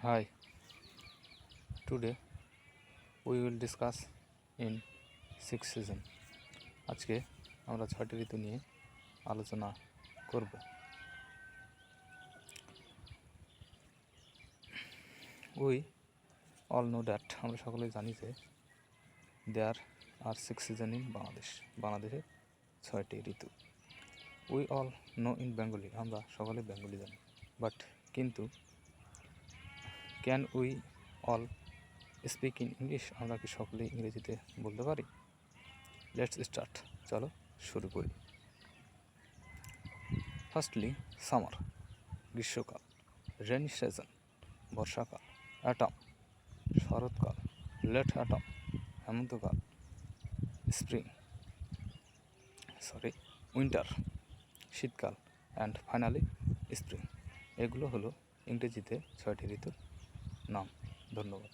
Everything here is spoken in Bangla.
Hi, today we will discuss in sixth season. আজকে আমরা 6টি ঋতু নিয়ে আলোচনা করব। We all know that আমরা সকলেই জানি যে there are 6 season in Bangladesh. বাংলাদেশে 6টি ঋতু। We all know in Bengali আমরা সকলে বেঙ্গলি জানি। বাট কিন্তু can we all speak in English আমরা কি সকলেই ইংরেজিতে বলতে পারি? লেটস স্টার্ট, চলো শুরু করি। ফার্স্টলি সামার গ্রীষ্মকাল, রেনি সিজন বর্ষাকাল, অ্যাটম শরৎকাল, লেট অ্যাটম হেমন্তকাল, উইন্টার শীতকাল, অ্যান্ড ফাইনালি স্প্রিং। এগুলো হলো ইংরেজিতে 6টি ঋতুর নাম। ধন্যবাদ।